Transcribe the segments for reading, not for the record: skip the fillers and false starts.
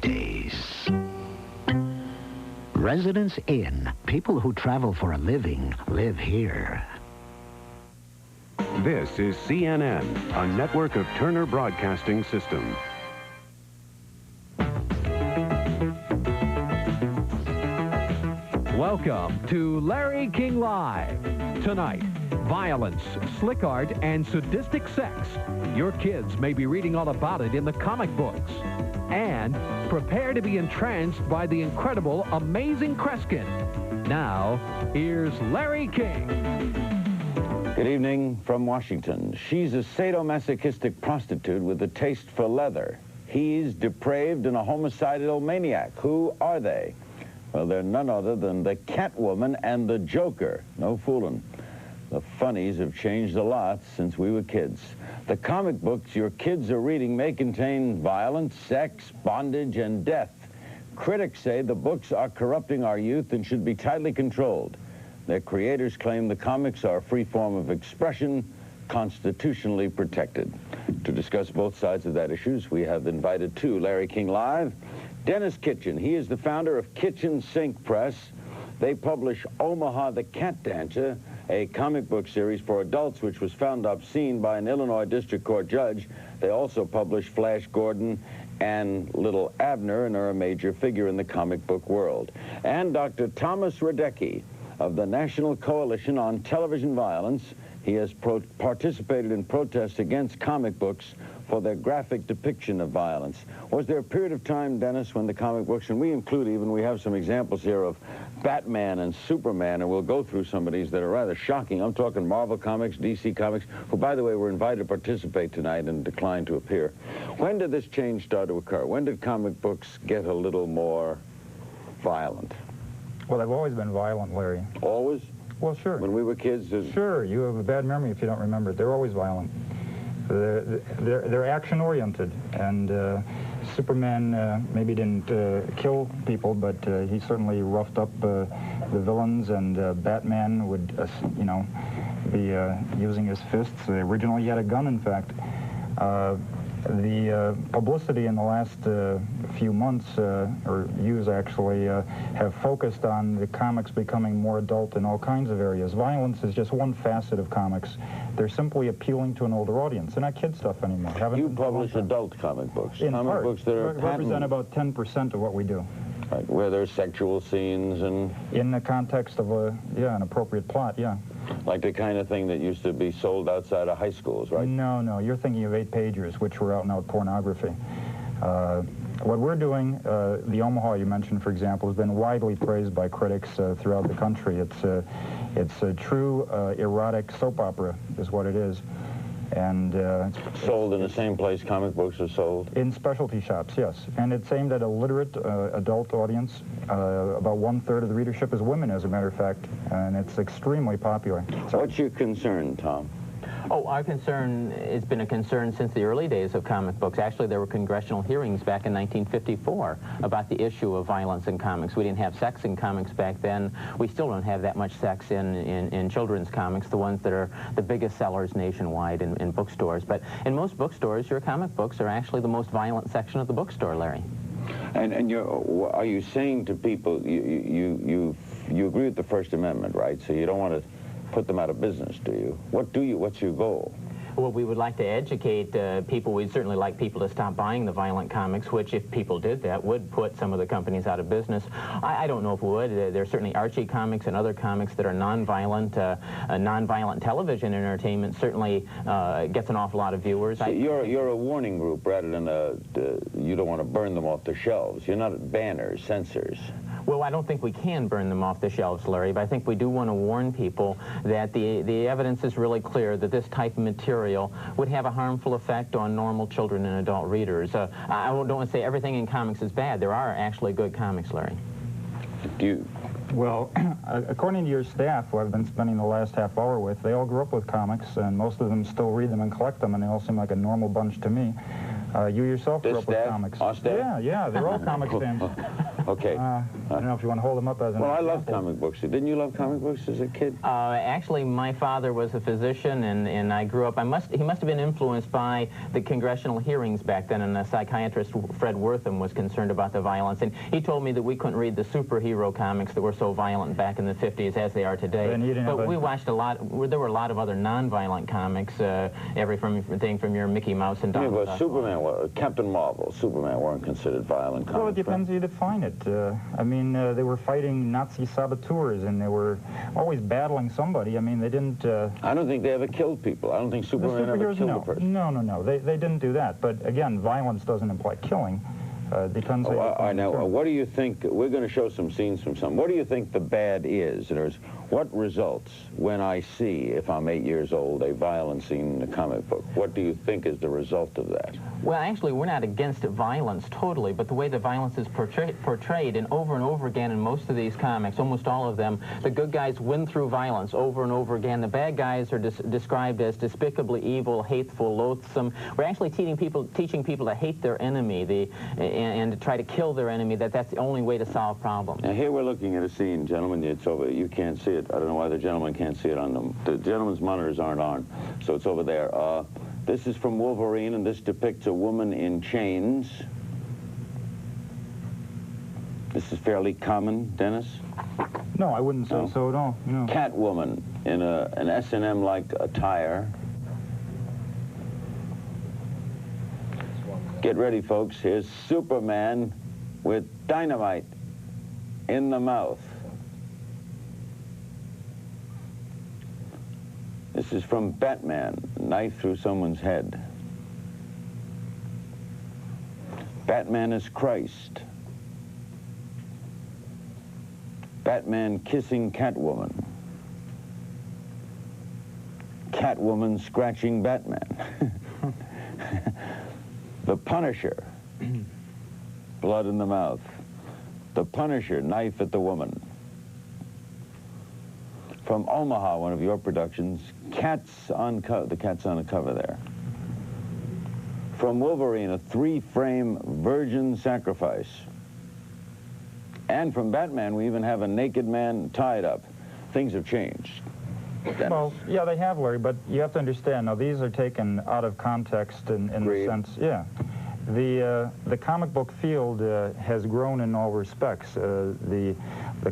days. Residence Inn. People who travel for a living live here. This is CNN, a network of Turner Broadcasting System. Welcome to Larry King Live. Tonight, violence, slick art, and sadistic sex. Your kids may be reading all about it in the comic books. And prepare to be entranced by the incredible, amazing Kreskin. Now, here's Larry King. Good evening from Washington. She's a sadomasochistic prostitute with a taste for leather. He's depraved and a homicidal maniac. Who are they? Well, they're none other than the Catwoman and the Joker. No fooling. The funnies have changed a lot since we were kids. The comic books your kids are reading may contain violence, sex, bondage, and death. Critics say the books are corrupting our youth and should be tightly controlled. Their creators claim the comics are a free form of expression, constitutionally protected. To discuss both sides of that issues, we have invited to Larry King Live, Dennis Kitchen. He is the founder of Kitchen Sink Press. They publish Omaha the Cat Dancer, a comic book series for adults which was found obscene by an Illinois District Court judge. They also publish Flash Gordon and Little Abner and are a major figure in the comic book world. And Dr. Thomas Radecki of the National Coalition on Television Violence. He has participated in protests against comic books for their graphic depiction of violence. Was there a period of time, Dennis, when the comic books, and we include even, we have some examples here of Batman and Superman, and we'll go through some of these that are rather shocking. I'm talking Marvel Comics, DC Comics, who, by the way, were invited to participate tonight and declined to appear. When did this change start to occur? When did comic books get a little more violent? Well, they've always been violent, Larry. Always? Well, sure. When we were kids? Sure. You have a bad memory if you don't remember it. They're always violent. They're action-oriented, and Superman maybe didn't kill people, but he certainly roughed up the villains, and Batman would, you know, be using his fists. Originally, he had a gun, in fact. The publicity in the last few months, or years actually, have focused on the comics becoming more adult in all kinds of areas. Violence is just one facet of comics. They're simply appealing to an older audience. They're not kid stuff anymore. You publish adult comic books. In comic part. books that are represent about 10% of what we do. Right, where there's sexual scenes and... In the context of an appropriate plot, yeah. Like the kind of thing that used to be sold outside of high schools, right? No, you're thinking of 8-pagers, which were out-and-out pornography. What we're doing, the Omaha you mentioned, for example, has been widely praised by critics throughout the country. It's a true erotic soap opera, is what it is. And sold in the same place comic books are sold? In specialty shops, yes. And it's aimed at a literate adult audience. About 1/3 of the readership is women, as a matter of fact, and it's extremely popular. So what's your concern, Tom? Oh, our concern has been a concern since the early days of comic books. Actually, there were congressional hearings back in 1954 about the issue of violence in comics. We didn't have sex in comics back then. We still don't have that much sex in children's comics, the ones that are the biggest sellers nationwide in bookstores. But in most bookstores, your comic books are actually the most violent section of the bookstore, Larry. And are you saying to people, you agree with the First Amendment, right? So you don't want to put them out of business, do you? What's your goal? Well, we would like to educate people. We'd certainly like people to stop buying the violent comics, which, if people did that, would put some of the companies out of business. I don't know if it would. There's certainly Archie comics and other comics that are non-violent. Non-violent television entertainment certainly gets an awful lot of viewers. So you're a warning group rather than you don't want to burn them off the shelves. You're not banners, censors. Well, I don't think we can burn them off the shelves, Larry, but I think we do want to warn people that the evidence is really clear that this type of material would have a harmful effect on normal children and adult readers. I don't want to say everything in comics is bad. There are actually good comics, Larry. Well, according to your staff, who I've been spending the last half hour with, they all grew up with comics, and most of them still read them and collect them, and they all seem like a normal bunch to me. You yourself grew This up with dad? comics. Us dad? Yeah, they're all comics fans. Okay. I don't know if you want to hold them up as an Well, I example. love comic books. Didn't you love comic books as a kid? Actually, my father was a physician, and I grew up. He must have been influenced by the congressional hearings back then, and the psychiatrist Fred Wortham was concerned about the violence, and he told me that we couldn't read the superhero comics that were so violent back in the 50s as they are today. But we watched a lot. There were a lot of other non-violent comics, everything from your Mickey Mouse and Donald But Duck. Superman, Captain Marvel, Superman weren't considered violent comics. Well, it depends how you define it. I mean, they were fighting Nazi saboteurs, and they were always battling somebody. I mean, they didn't... I don't think they ever killed people. I don't think Superman ever killed a person. No. They didn't do that. But again, violence doesn't imply killing. Depends. Now, what do you think? We're going to show some scenes from some. What do you think the bad is? In other words, what results when I see, if I'm 8 years old, a violent scene in a comic book? What do you think is the result of that? Well, actually, we're not against violence totally, but the way the violence is portrayed, and over again in most of these comics, almost all of them, the good guys win through violence over and over again. The bad guys are described as despicably evil, hateful, loathsome. We're actually teaching people to hate their enemy, and to try to kill their enemy. That's the only way to solve problems. Now, here we're looking at a scene, gentlemen. It's over. You can't see it. I don't know why the gentleman can't see it on them. The gentleman's monitors aren't on, so it's over there. This is from Wolverine, and this depicts a woman in chains. This is fairly common, Dennis? No, I wouldn't say so at all. No. Catwoman in an S&M-like attire. Get ready, folks. Here's Superman with dynamite in the mouth. This is from Batman, knife through someone's head. Batman is Christ. Batman kissing Catwoman. Catwoman scratching Batman. The Punisher, blood in the mouth. The Punisher, knife at the woman. From Omaha, one of your productions, the cat's on the cover there. From Wolverine, a 3-frame virgin sacrifice. And from Batman, we even have a naked man tied up. Things have changed. Dennis. Well, yeah, they have, Larry, but you have to understand, now these are taken out of context in the sense, yeah. The comic book field has grown in all respects. The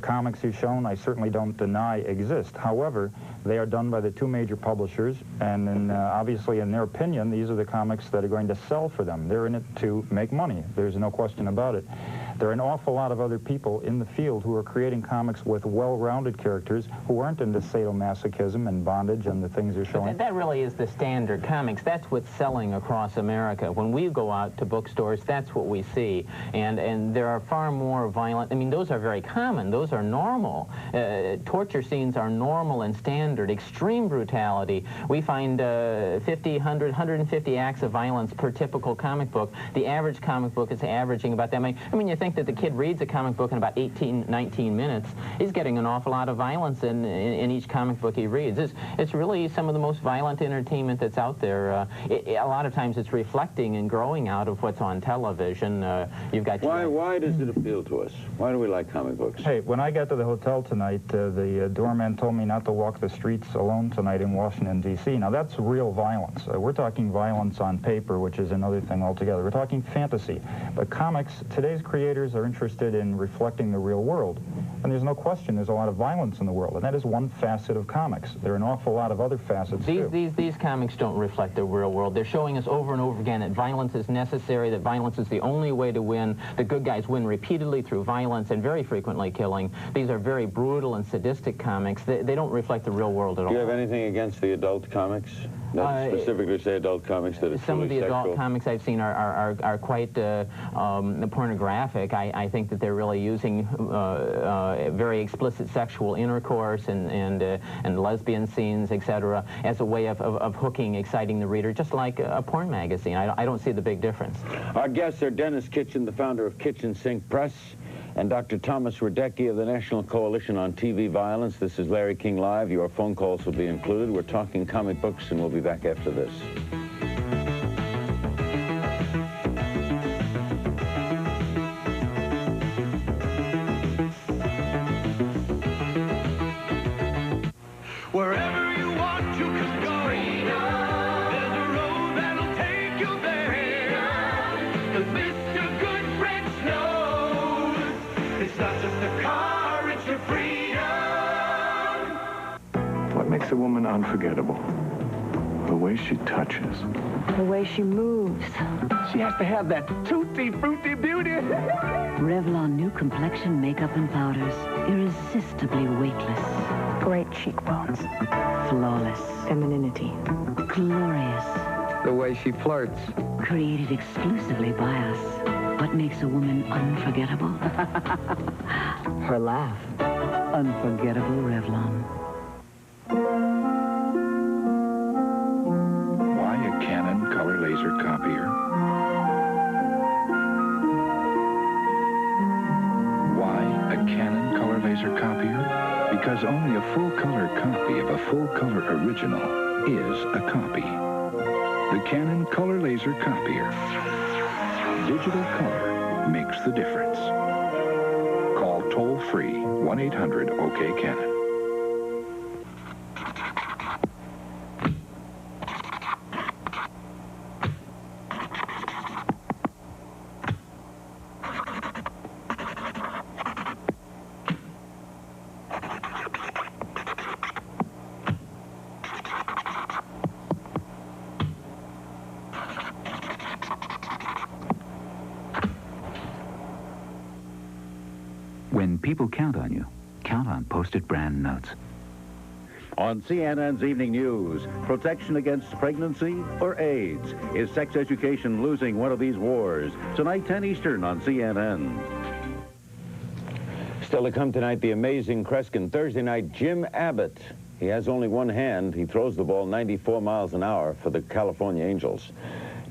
comics you've shown, I certainly don't deny exist. However, they are done by the 2 major publishers, and obviously, in their opinion, these are the comics that are going to sell for them. They're in it to make money. There's no question about it. There are an awful lot of other people in the field who are creating comics with well-rounded characters who aren't into sadomasochism and bondage and the things you're showing. But that really is the standard comics. That's what's selling across America. When we go out to bookstores, that's what we see. And there are far more violent, I mean, those are very common. Those are normal. Torture scenes are normal and standard. Extreme brutality. We find 50, 100, 150 acts of violence per typical comic book. The average comic book is averaging about that many. I mean, you think that the kid reads a comic book in about 18, 19 minutes. He's getting an awful lot of violence in each comic book he reads. It's really some of the most violent entertainment that's out there. A lot of times it's reflecting and growing out of what's on television. You've got Why does it appeal to us? Why do we like comic books? Hey, when I got to the hotel tonight, the doorman told me not to walk the streets alone tonight in Washington, D.C. Now, that's real violence. We're talking violence on paper, which is another thing altogether. We're talking fantasy. But comics, today's creators are interested in reflecting the real world. And there's no question there's a lot of violence in the world, and that is one facet of comics. There are an awful lot of other facets, too. These comics don't reflect the real world. They're showing us over and over again that violence is necessary, that violence is the only way to win. The good guys win repeatedly through violence and very frequently killing. These are very brutal and sadistic comics. They don't reflect the real world at all. Do you have anything against the adult comics? That specifically say adult comics that are some of the sexual? adult comics I've seen are quite pornographic. I think that they're really using very explicit sexual intercourse and lesbian scenes, etc., as a way of hooking, exciting the reader, just like a porn magazine. I don't see the big difference. Our guests are Dennis Kitchen, the founder of Kitchen Sink Press, and Dr. Thomas Radecki of the National Coalition on TV Violence. This is Larry King Live. Your phone calls will be included. We're talking comic books, and we'll be back after this. It's not just a car, it's your freedom. What makes a woman unforgettable? The way she touches. The way she moves. She has to have that tutti frutti beauty. Revlon new complexion makeup and powders. Irresistibly weightless. Great cheekbones. Flawless. Femininity. Glorious. The way she flirts. Created exclusively by us. What makes a woman unforgettable? Her laugh. Unforgettable Revlon. Why a Canon color laser copier? Why a Canon color laser copier? Because only a full-color copy of a full-color original is a copy. The Canon color laser copier. Digital color makes the difference. Call toll-free 1-800-OK-CANON. When people count on you, count on Post-it brand notes. On CNN's Evening News, protection against pregnancy or AIDS? Is sex education losing one of these wars? Tonight, 10 Eastern on CNN. Still to come tonight, the amazing Kreskin. Thursday night, Jim Abbott. He has only one hand. He throws the ball 94 miles an hour for the California Angels.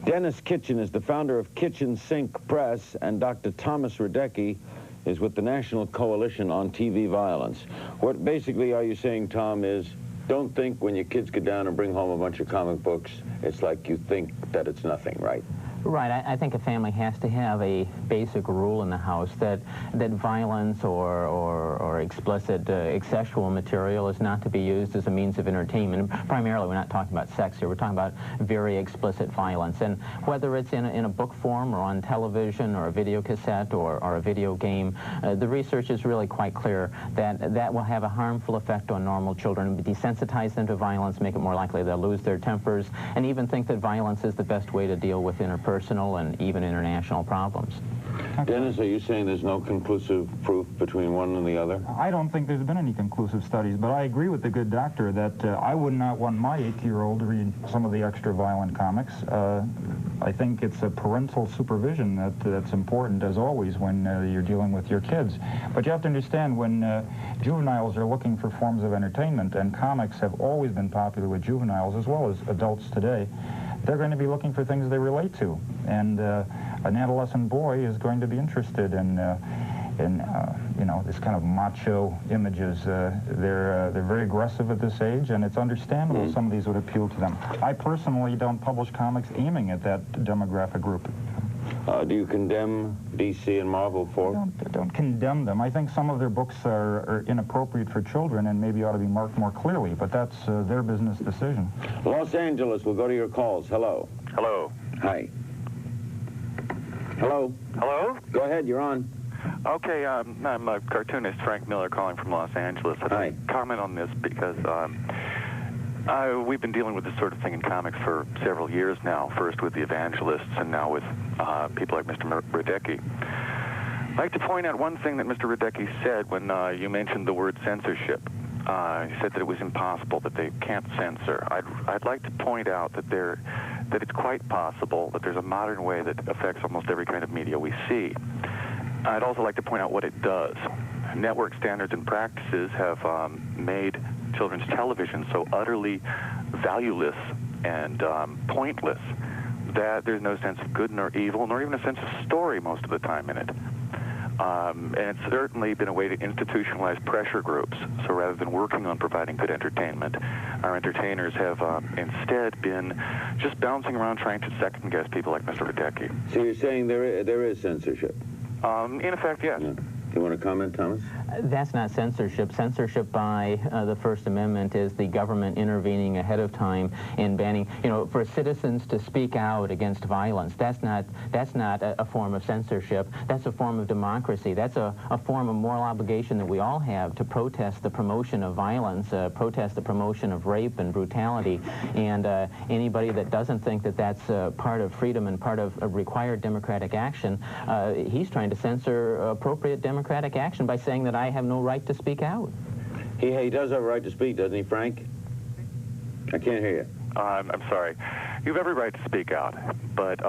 Dennis Kitchen is the founder of Kitchen Sink Press, and Dr. Thomas Radecki is with the National Coalition on TV Violence. What basically are you saying, Tom, is don't think when your kids get down and bring home a bunch of comic books, it's like you think that it's nothing, right? Right. I think a family has to have a basic rule in the house that violence or explicit sexual material is not to be used as a means of entertainment. And primarily, we're not talking about sex here. We're talking about very explicit violence. And whether it's in a book form or on television or a video cassette or a video game, the research is really quite clear that will have a harmful effect on normal children, desensitize them to violence, make it more likely they'll lose their tempers, and even think that violence is the best way to deal with interpersonal and even international problems. Dennis, are you saying there's no conclusive proof between one and the other? I don't think there's been any conclusive studies, but I agree with the good doctor that I would not want my 8-year-old to read some of the extra violent comics. I think it's a parental supervision that's important, as always, when you're dealing with your kids. But you have to understand, when juveniles are looking for forms of entertainment, and comics have always been popular with juveniles as well as adults today, they're going to be looking for things they relate to. And an adolescent boy is going to be interested in you know, this kind of macho images. They're very aggressive at this age, and it's understandable some of these would appeal to them. I personally don't publish comics aiming at that demographic group. Do you condemn DC and Marvel for? I don't condemn them. I think some of their books are inappropriate for children and maybe ought to be marked more clearly, but that's their business decision. Los Angeles, we'll go to your calls. Hello. Hello. Hi. Hello. Hello? Go ahead, you're on. Okay, I'm a cartoonist, Frank Miller, calling from Los Angeles. Hi. I comment on this because we've been dealing with this sort of thing in comics for several years now, first with the evangelists and now with people like Mr. Radecki. I'd like to point out one thing that Mr. Radecki said when you mentioned the word censorship. He said that it was impossible, that they can't censor. I'd like to point out that it's quite possible that there's a modern way that affects almost every kind of media we see. I'd also like to point out what it does. Network standards and practices have made children's television so utterly valueless and pointless that there's no sense of good nor evil, nor even a sense of story most of the time in it. And it's certainly been a way to institutionalize pressure groups. So rather than working on providing good entertainment, our entertainers have instead been just bouncing around trying to second-guess people like Mr. Radecki. So you're saying there is censorship? In effect, yes. Yeah. You want to comment, Thomas? That's not censorship. Censorship by the First Amendment is the government intervening ahead of time and banning, for citizens to speak out against violence. That's not a form of censorship. That's a form of democracy. That's a form of moral obligation that we all have to protest the promotion of violence, protest the promotion of rape and brutality. And anybody that doesn't think that that's part of freedom and part of required democratic action, he's trying to censor appropriate democratic action by saying that I have no right to speak out. He does have a right to speak, doesn't he, Frank? I can't hear you. I'm sorry. You have every right to speak out, but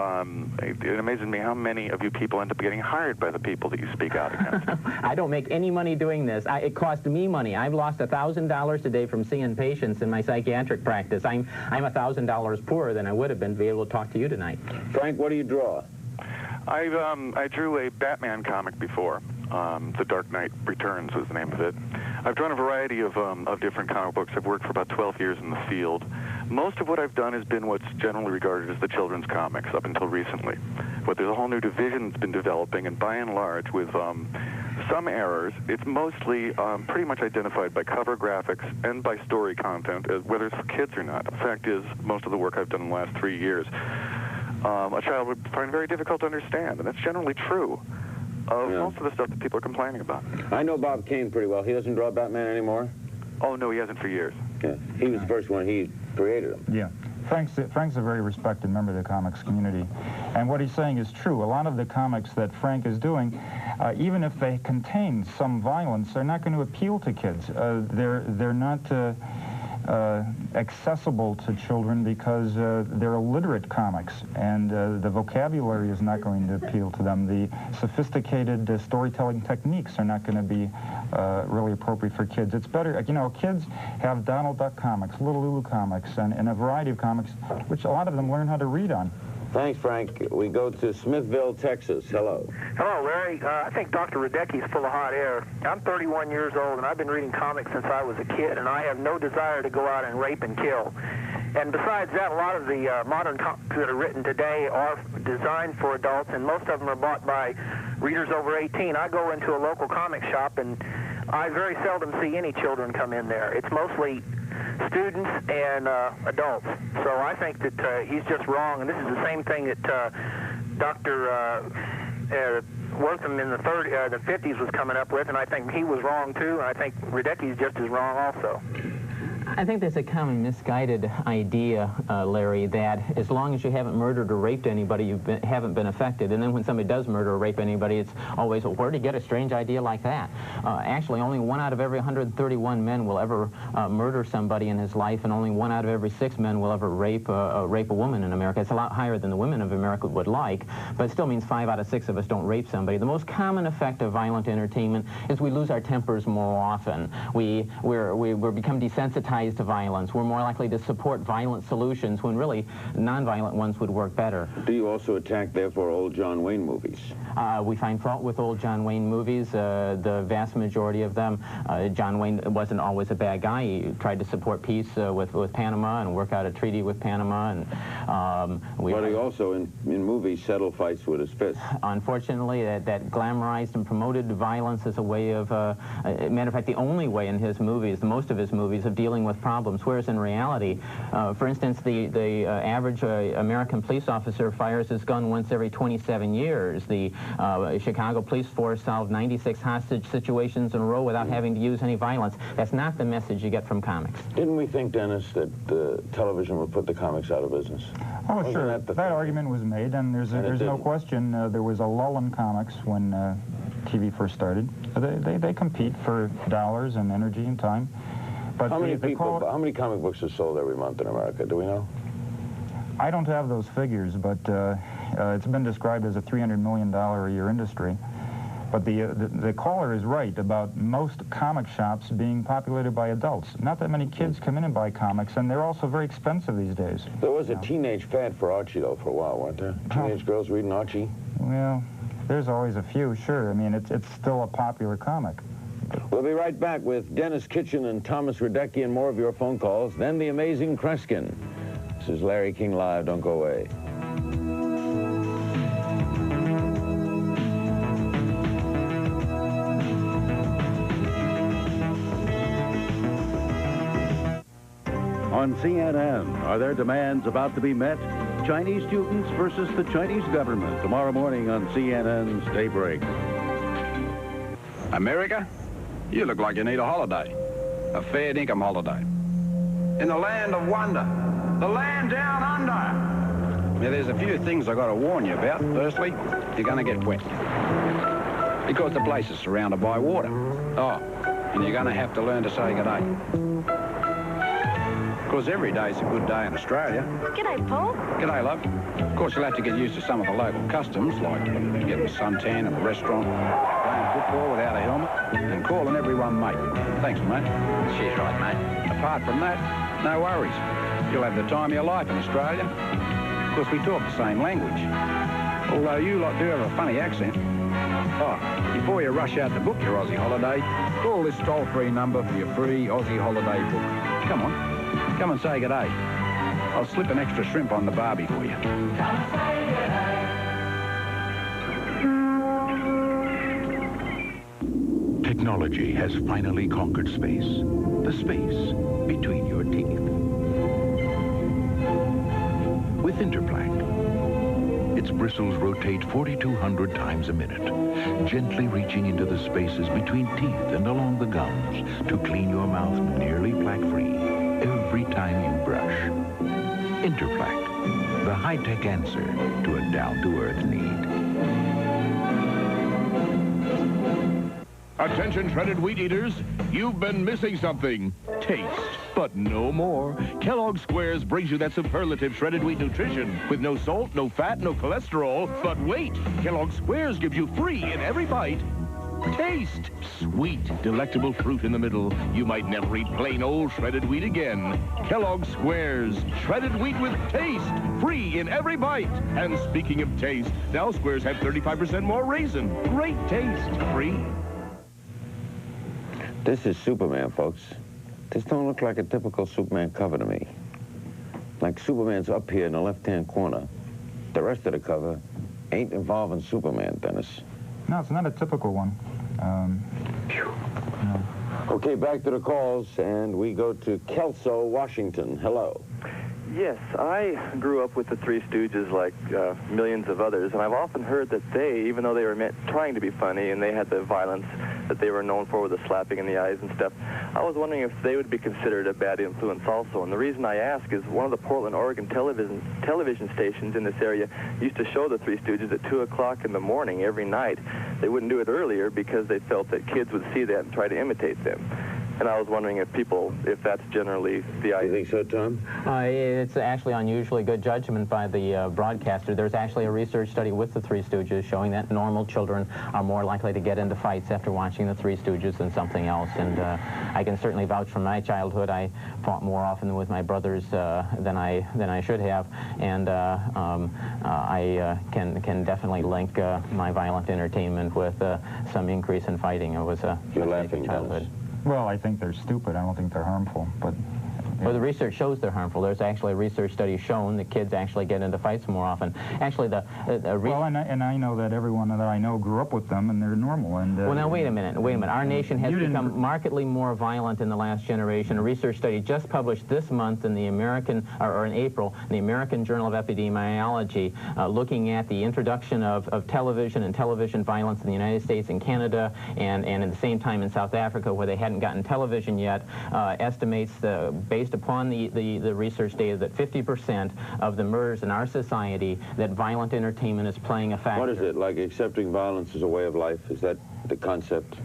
it amazes me how many of you people end up getting hired by the people that you speak out against. I don't make any money doing this. It cost me money. I've lost $1,000 a day from seeing patients in my psychiatric practice. I'm $1,000 poorer than I would have been to be able to talk to you tonight. Frank, what do you draw? I drew a Batman comic before. The Dark Knight Returns was the name of it. I've drawn a variety of different comic books. I've worked for about 12 years in the field. Most of what I've done has been what's generally regarded as the children's comics up until recently. But there's a whole new division that's been developing, and by and large, with some errors, it's mostly pretty much identified by cover graphics and by story content, whether it's for kids or not. The fact is, most of the work I've done in the last 3 years, a child would find very difficult to understand, and that's generally true of most of the stuff that people are complaining about. I know Bob Kane pretty well. He doesn't draw Batman anymore? Oh, no, he hasn't for years. Yeah, he was the first one. He created him. Yeah. Frank's a very respected member of the comics community. And what he's saying is true. A lot of the comics that Frank is doing, even if they contain some violence, they're not going to appeal to kids. They're not accessible to children because they're illiterate comics, and the vocabulary is not going to appeal to them. The sophisticated storytelling techniques are not going to be really appropriate for kids. It's better, kids have Donald Duck comics, Little Lulu comics, and a variety of comics, which a lot of them learn how to read on. Thanks, Frank. We go to Smithville, Texas. Hello. Hello, Larry. I think Dr. Radecki is full of hot air. I'm 31 years old, and I've been reading comics since I was a kid, and I have no desire to go out and rape and kill. And besides that, a lot of the modern comics that are written today are designed for adults, and most of them are bought by readers over 18. I go into a local comic shop, and I very seldom see any children come in there. It's mostly students and adults. So I think that he's just wrong, and this is the same thing that Dr. Wortham in the 50s was coming up with, and I think he was wrong too, and I think Radecki's just as wrong also. I think there's a common misguided idea, Larry, that as long as you haven't murdered or raped anybody, you haven't been affected. And then when somebody does murder or rape anybody, it's always, well, where'd you get a strange idea like that? Actually, only 1 out of every 131 men will ever murder somebody in his life, and only 1 out of every 6 men will ever rape a woman in America. It's a lot higher than the women of America would like, but it still means 5 out of 6 of us don't rape somebody. The most common effect of violent entertainment is we lose our tempers more often. We become desensitized to violence. We're more likely to support violent solutions when really nonviolent ones would work better. Do you also attack, therefore, old John Wayne movies? We find fault with old John Wayne movies. The vast majority of them, John Wayne wasn't always a bad guy. He tried to support peace with Panama and work out a treaty with Panama. And but he also, in movies, settled fights with his fists. Unfortunately, that glamorized and promoted violence as a way of, matter of fact, the only way in his movies, most of his movies, of dealing with problems, whereas in reality, for instance, the average American police officer fires his gun once every 27 years. The Chicago police force solved 96 hostage situations in a row without having to use any violence. That's not the message you get from comics. Didn't we think, Dennis, that television would put the comics out of business? Oh, sure. That argument was made, and there's no question there was a lull in comics when TV first started. They compete for dollars and energy and time. But how many comic books are sold every month in America? Do we know? I don't have those figures, but it's been described as a $300 million a year industry. But the caller is right about most comic shops being populated by adults. Not that many kids come in and buy comics, and they're also very expensive these days. There was a teenage fad for Archie, though, for a while, weren't there? Teenage girls reading Archie? Well, there's always a few, sure. I mean, it's still a popular comic. We'll be right back with Dennis Kitchen and Thomas Radecki and more of your phone calls, then the amazing Kreskin. This is Larry King Live. Don't go away. on CNN. Are their demands about to be met? Chinese students versus the Chinese government. Tomorrow morning on CNN's Daybreak. America, you look like you need a holiday. A fair dinkum holiday. In the land of wonder. The land down under. Now, there's a few things I've got to warn you about. Firstly, you're going to get wet. Because the place is surrounded by water. Oh, and you're going to have to learn to say good day. Because every day's a good day in Australia. G'day, Paul. G'day, love. Of course, you'll have to get used to some of the local customs, like getting a suntan in a restaurant, playing football without a helmet, and calling everyone mate. Thanks, mate. She's right, mate. Apart from that, no worries. You'll have the time of your life in Australia. Of course, we talk the same language. Although you lot do have a funny accent. Oh, before you rush out to book your Aussie holiday, call this toll-free number for your free Aussie holiday book. Come on. Come and say good day. I'll slip an extra shrimp on the barbie for you. Technology has finally conquered space. The space between your teeth. With Interplaque, its bristles rotate 4,200 times a minute, gently reaching into the spaces between teeth and along the gums to clean your mouth nearly plaque-free every time you brush. Interplaque, the high-tech answer to a down-to-earth need. Attention shredded wheat eaters, you've been missing something. Taste, but no more. Kellogg's Squares brings you that superlative shredded wheat nutrition with no salt, no fat, no cholesterol. But wait, Kellogg's Squares gives you free in every bite. Taste. Sweet, delectable fruit in the middle. You might never eat plain old shredded wheat again. Kellogg's Squares. Shredded wheat with taste. Free in every bite. And speaking of taste, now Squares have 35% more raisin. Great taste. Free. This is Superman, folks. This don't look like a typical Superman cover to me. Like Superman's up here in the left-hand corner. The rest of the cover ain't involving Superman, Dennis. No, it's not a typical one. No. Okay, back to the calls, and we go to Kelso, Washington. Hello. Yes, I grew up with the Three Stooges like millions of others, and I've often heard that they, even though they were trying to be funny and they had the violence that they were known for with the slapping in the eyes and stuff, I was wondering if they would be considered a bad influence also. And the reason I ask is one of the Portland, Oregon television stations in this area used to show the Three Stooges at 2 o'clock in the morning every night. They wouldn't do it earlier because they felt that kids would see that and try to imitate them. And I was wondering if that's generally the idea. You think so, Tom? It's actually unusually good judgment by the broadcaster. There's actually a research study with the Three Stooges showing that normal children are more likely to get into fights after watching the Three Stooges than something else. And I can certainly vouch from my childhood. I fought more often with my brothers than I should have. And I can definitely link my violent entertainment with some increase in fighting. It was a fascinating childhood. Well, I think they're stupid. I don't think they're harmful, but... Well, the research shows they're harmful. There's actually a research study shown that kids actually get into fights more often. Actually, well, and I know that everyone that I know grew up with them, and they're normal. And well, now wait a minute. Our nation has become markedly more violent in the last generation. A research study just published this month in the in April, in the American Journal of Epidemiology, looking at the introduction of television and television violence in the United States and Canada, and at the same time in South Africa, where they hadn't gotten television yet, estimates based upon the research data that 50% of the murders in our society, that violent entertainment is playing a factor. What is it, like accepting violence as a way of life? Is that the concept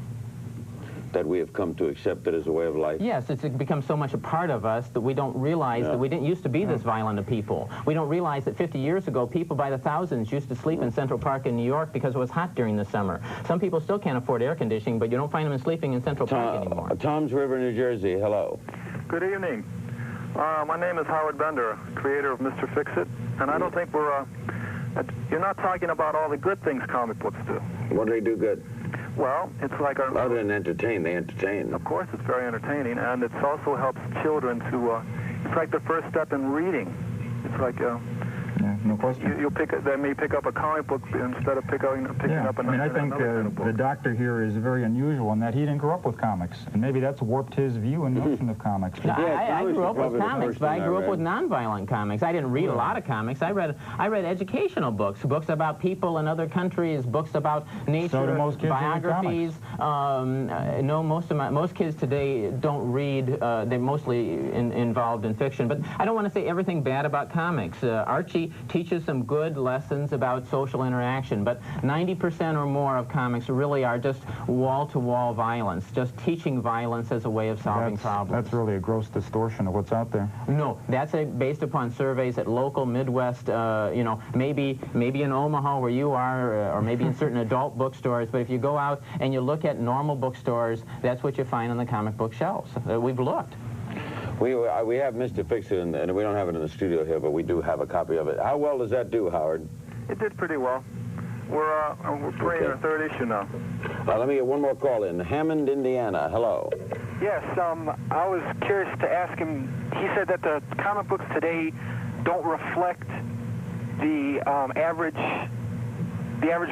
that we have come to accept it as a way of life? Yes, it's become so much a part of us that we don't realize that we didn't used to be this violent of people. We don't realize that 50 years ago, people by the thousands used to sleep in Central Park in New York because it was hot during the summer. Some people still can't afford air conditioning, but you don't find them sleeping in Central Park anymore. Tom's River, New Jersey, hello. Good evening. My name is Howard Bender, creator of Mr. Fix-It, and I don't think you're not talking about all the good things comic books do. What do they do good? Well, it's like other than entertain, they entertain. Of course, it's very entertaining, and it also helps children to, it's like the first step in reading. It's like Yeah, no question. They may pick up a comic book instead of picking up another. I mean, I think the doctor here is very unusual in that he didn't grow up with comics, and maybe that's warped his view and notion of comics. No, I grew up with comics, but I grew up with nonviolent comics. I didn't read a lot of comics. I read educational books about people in other countries, books about nature, so do most kids biographies. No, most kids today don't read. They're mostly involved in fiction. But I don't want to say everything bad about comics. Archie teaches some good lessons about social interaction, but 90% or more of comics really are just wall-to-wall violence, just teaching violence as a way of solving problems. That's really a gross distortion of what's out there. No, that's based upon surveys at local Midwest, you know, maybe in Omaha where you are, or maybe in certain adult bookstores, but if you go out and you look at normal bookstores, that's what you find on the comic book shelves. We've looked. We have Mr. Fix-It, and we don't have it in the studio here, but we do have a copy of it. How well does that do, Howard? It did pretty well. We're playing our third issue now. Let me get one more call in. Hammond, Indiana. Hello. Yes, I was curious to ask him. He said that the comic books today don't reflect the average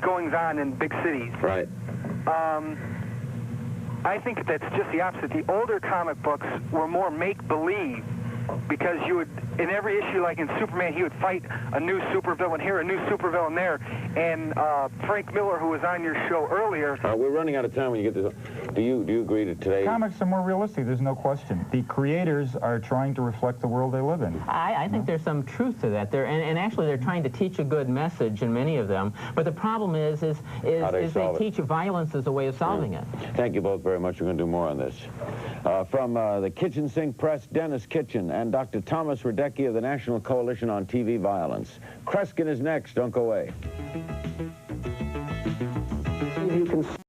goings-on in big cities. Right. I think that's just the opposite. The older comic books were more make-believe, because you would, in every issue, like in Superman, he would fight a new supervillain here, a new supervillain there. And Frank Miller, who was on your show earlier... We're running out of time when you get this. Do you agree that today... Comics are more realistic, there's no question. The creators are trying to reflect the world they live in. I think there's some truth to that. And actually, they're trying to teach a good message in many of them. But the problem is they teach violence as a way of solving it. Thank you both very much. We're going to do more on this. From the Kitchen Sink Press, Dennis Kitchen, and Dr. Thomas Radecki of the National Coalition on TV Violence. Kreskin is next. Don't go away. You can